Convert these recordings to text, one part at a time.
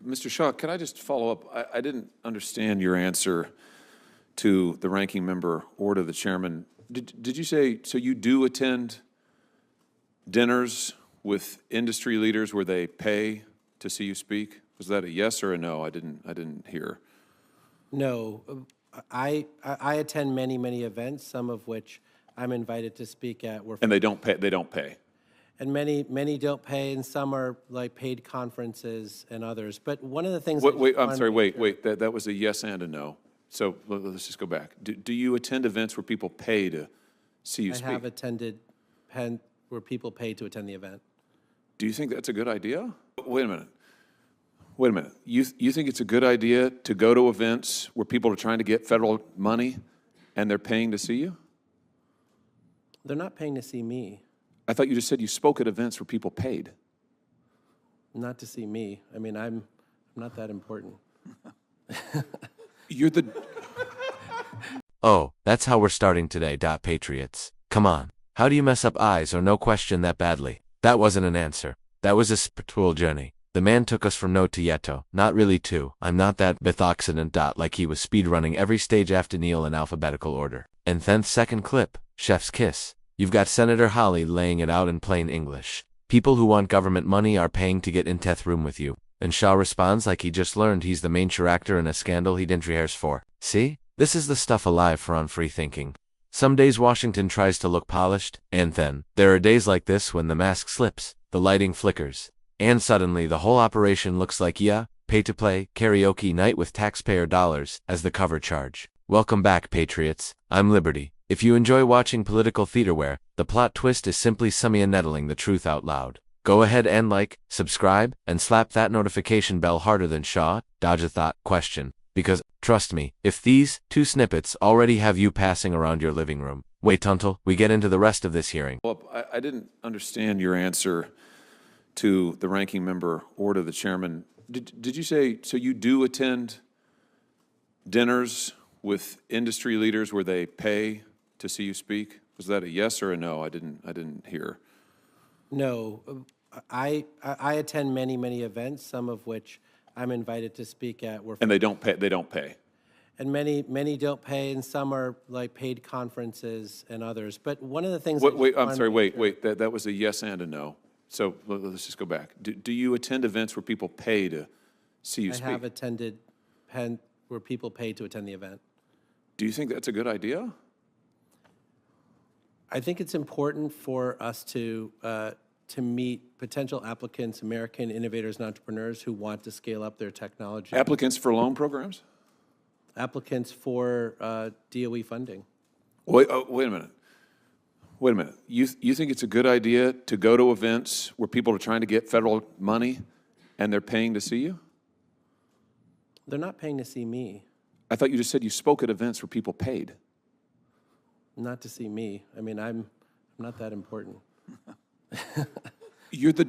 Mr. Shaw, can I just follow up? I didn't understand your answer to the ranking member or to the chairman. Did you say, so you do attend dinners with industry leaders where they pay to see you speak? Was that a yes or a no? I didn't hear. No, I attend many events, some of which I'm invited to speak at. And they don't pay. They don't pay. And many don't pay, and some are like paid conferences and others. But one of the things. I'm sorry. Wait. That was a yes and a no. So let's just go back. Do you attend events where people pay to see you speak? I have attended where people pay to attend the event. Do you think that's a good idea? Wait a minute. You think it's a good idea to go to events where people are trying to get federal money and they're paying to see you? They're not paying to see me. I thought you just said you spoke at events where people paid. Not to see me. I mean, I'm not that important. You're the... Oh, that's how we're starting today, Patriots. Come on. How do you mess up eyes or no question that badly? That wasn't an answer. That was a spiritual journey. The man took us from no to yeto, not really to. I'm not that bithoxidant. Like he was speedrunning every stage after Neil in alphabetical order. And then second clip, chef's kiss. You've got Senator Hawley laying it out in plain English. People who want government money are paying to get in death room with you. And Shaw responds like he just learned he's the main character in a scandal he didn't rehearse for. See? This is the stuff alive for on free thinking. Some days Washington tries to look polished, and then there are days like this when the mask slips, the lighting flickers, and suddenly the whole operation looks like pay-to-play, karaoke night with taxpayer dollars as the cover charge. Welcome back, Patriots. I'm Liberty. If you enjoy watching political theater where the plot twist is simply Samia nettling the truth out loud, go ahead and like, subscribe, and slap that notification bell harder than Shaw, dodge a thought, question. Because, trust me, if these two snippets already have you passing around your living room, wait until we get into the rest of this hearing. Well, I didn't understand your answer to the ranking member or to the chairman. Did you say, so you do attend dinners with industry leaders where they pay to see you speak? Was that a yes or a no? I didn't hear. No, I attend many events, some of which I'm invited to speak at. And they don't pay. They don't pay. And many don't pay, and some are like paid conferences and others. But one of the things. I'm sorry. Wait. That was a yes and a no. So let's just go back. Do you attend events where people pay to see you speak? I have attended where people pay to attend the event. Do you think that's a good idea? I think it's important for us to meet potential applicants, American innovators and entrepreneurs who want to scale up their technology. Applicants for loan programs? Applicants for DOE funding. Wait a minute. You think it's a good idea to go to events where people are trying to get federal money and they're paying to see you? They're not paying to see me. I thought you just said you spoke at events where people paid. Not to see me. I mean, I'm not that important. You're the...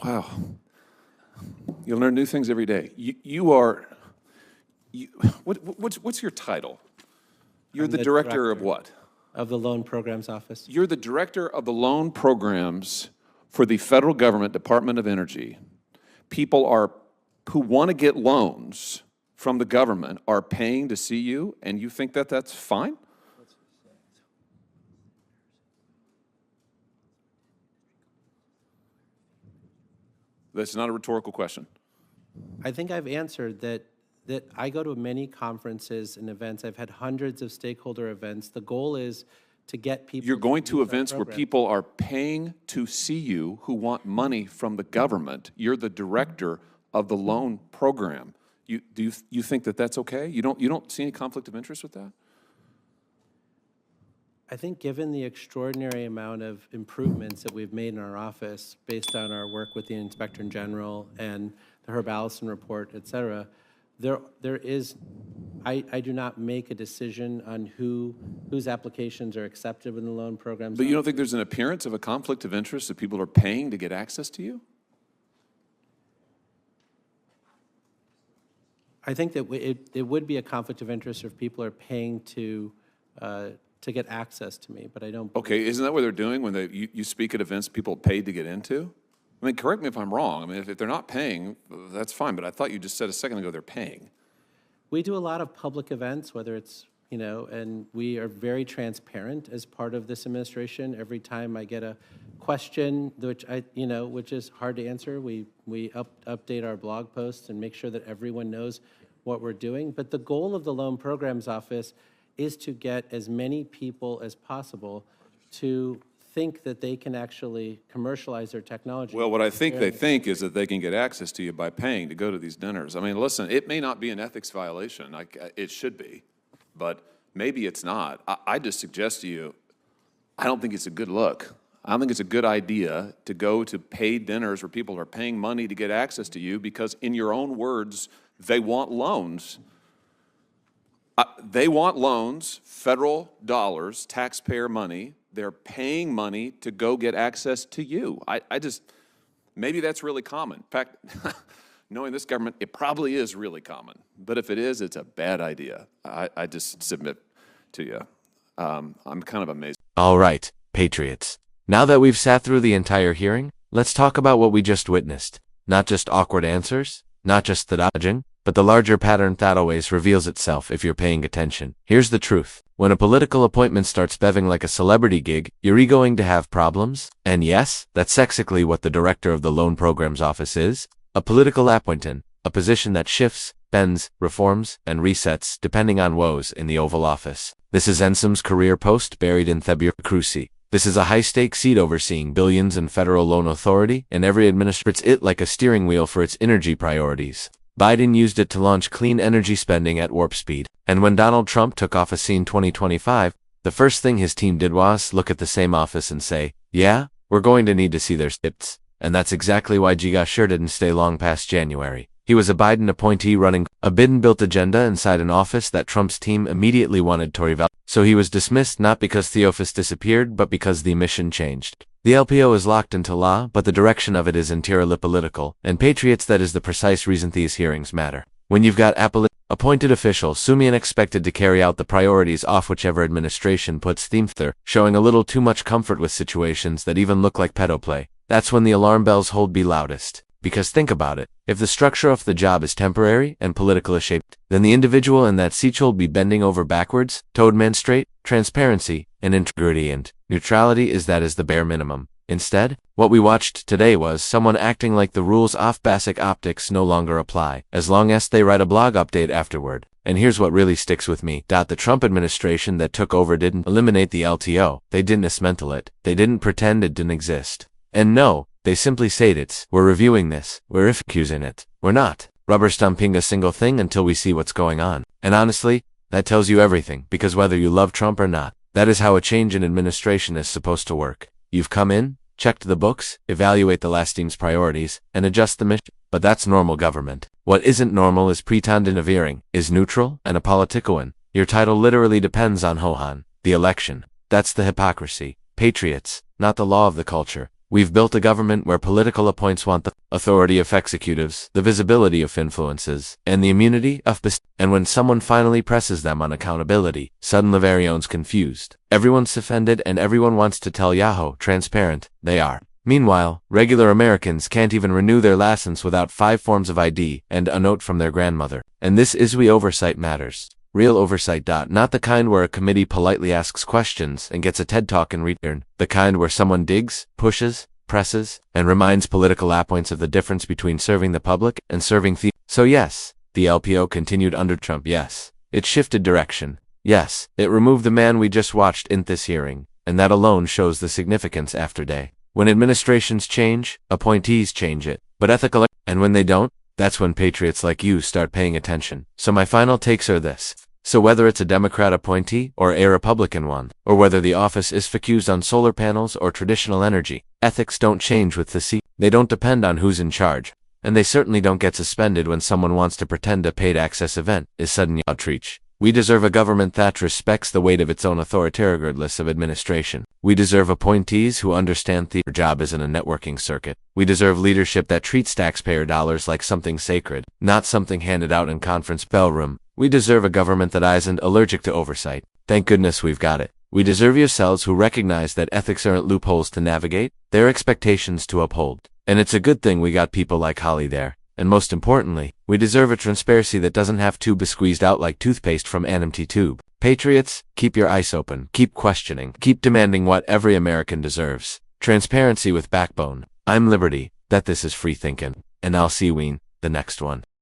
Wow. You'll learn new things every day. What's your title? You're the director of what? Of the Loan Programs Office. You're the director of the loan programs for the federal government, Department of Energy. People who want to get loans from the government are paying to see you, and you think that that's fine? That's not a rhetorical question. I think I've answered that I go to many conferences and events. I've had hundreds of stakeholder events. The goal is to get people. You're going to events where people are paying to see you who want money from the government. You're the director of the loan program. Do you think that that's okay? You don't see any conflict of interest with that? I think given the extraordinary amount of improvements that we've made in our office based on our work with the Inspector General and the Herb Allison report, et cetera, I do not make a decision on whose applications are accepted in the loan programs. But you don't think there's an appearance of a conflict of interest that people are paying to get access to you? I think that it would be a conflict of interest if people are paying to get access to me, but I don't. Okay, isn't that what they're doing when you speak at events people paid to get into? I mean, correct me if I'm wrong. I mean, if they're not paying, that's fine, but I thought you just said a second ago they're paying. We do a lot of public events, whether it's, and we are very transparent as part of this administration. Every time I get a question, which is hard to answer, we update our blog posts and make sure that everyone knows what we're doing. But the goal of the Loan Programs Office is to get as many people as possible to think that they can actually commercialize their technology. Well, what I think they think is that they can get access to you by paying to go to these dinners. I mean, listen, it may not be an ethics violation, like it should be, but maybe it's not. I just suggest to you, I don't think it's a good look. I don't think it's a good idea to go to paid dinners where people are paying money to get access to you because, in your own words, they want loans. They want loans, federal dollars, taxpayer money. They're paying money to go get access to you. Maybe that's really common. In fact, knowing this government, it probably is really common. But if it is, it's a bad idea. I just submit to you. I'm kind of amazed. All right, patriots. Now that we've sat through the entire hearing, let's talk about what we just witnessed. Not just awkward answers, not just the dodging, but the larger pattern that always reveals itself if you're paying attention. Here's the truth. When a political appointment starts bevving like a celebrity gig, you're going to have problems. And yes, that's sexically what the director of the Loan Programs Office is. A political appointment, a position that shifts, bends, reforms, and resets depending on woes in the Oval Office. This is Ensom's career post buried in Thebier Cruci. This is a high-stakes seat overseeing billions in federal loan authority, and every administrates it like a steering wheel for its energy priorities. Biden used it to launch clean energy spending at warp speed. And when Donald Trump took office in 2025, the first thing his team did was look at the same office and say, yeah, we're going to need to see their steps. And that's exactly why Jiga sure didn't stay long past January. He was a Biden appointee running a bid-and-built agenda inside an office that Trump's team immediately wanted to revalidate. So he was dismissed not because Theophis disappeared, but because the mission changed. The LPO is locked into law, but the direction of it is entirely political, and patriots, that is the precise reason these hearings matter. When you've got appointed officials sumi expected to carry out the priorities off whichever administration puts them there, showing a little too much comfort with situations that even look like pedoplay, that's when the alarm bells hold be loudest. Because think about it, if the structure of the job is temporary and politically shaped, then the individual in that seat will be bending over backwards to demonstrate transparency and integrity, and neutrality is the bare minimum. Instead, what we watched today was someone acting like the rules of basic optics no longer apply, as long as they write a blog update afterward. And here's what really sticks with me. The Trump administration that took over didn't eliminate the LTO, they didn't dismantle it, they didn't pretend it didn't exist. And no, they simply said we're reviewing this, we're accusing it. We're not rubber stamping a single thing until we see what's going on. And honestly, that tells you everything, because whether you love Trump or not, that is how a change in administration is supposed to work. You've come in, checked the books, evaluate the last team's priorities, and adjust the mission. But that's normal government. What isn't normal is pretending is neutral and a political one. Your title literally depends on Hohan, the election. That's the hypocrisy. Patriots, not the law of the culture. We've built a government where political appoints want the authority of executives, the visibility of influences, and the immunity of and when someone finally presses them on accountability, suddenly everyone's confused. Everyone's offended and everyone wants to tell Yahoo transparent they are. Meanwhile, regular Americans can't even renew their license without 5 forms of ID and a note from their grandmother. And this is why oversight matters. Real oversight. Not the kind where a committee politely asks questions and gets a TED Talk in return. The kind where someone digs, pushes, presses, and reminds political appoints of the difference between serving the public and serving the... So yes, the LPO continued under Trump. Yes, it shifted direction. Yes, it removed the man we just watched in this hearing. And that alone shows the significance after day. When administrations change, appointees change it. But ethical... And when they don't, that's when patriots like you start paying attention. So my final takes are this. So whether it's a Democrat appointee or a Republican one, or whether the office is focused on solar panels or traditional energy, ethics don't change with the seat. They don't depend on who's in charge. And they certainly don't get suspended when someone wants to pretend a paid access event is suddenly outreach. We deserve a government that respects the weight of its own authority regardless of administration. We deserve appointees who understand their job isn't a networking circuit. We deserve leadership that treats taxpayer dollars like something sacred, not something handed out in conference bellroom. We deserve a government that isn't allergic to oversight. Thank goodness we've got it. We deserve yourselves who recognize that ethics aren't loopholes to navigate, they're expectations to uphold. And it's a good thing we got people like Hawley there. And most importantly, we deserve a transparency that doesn't have to be squeezed out like toothpaste from an empty tube. Patriots, keep your eyes open, keep questioning, keep demanding what every American deserves. Transparency with backbone. I'm Liberty, that this is free thinking, and I'll see you in the next one.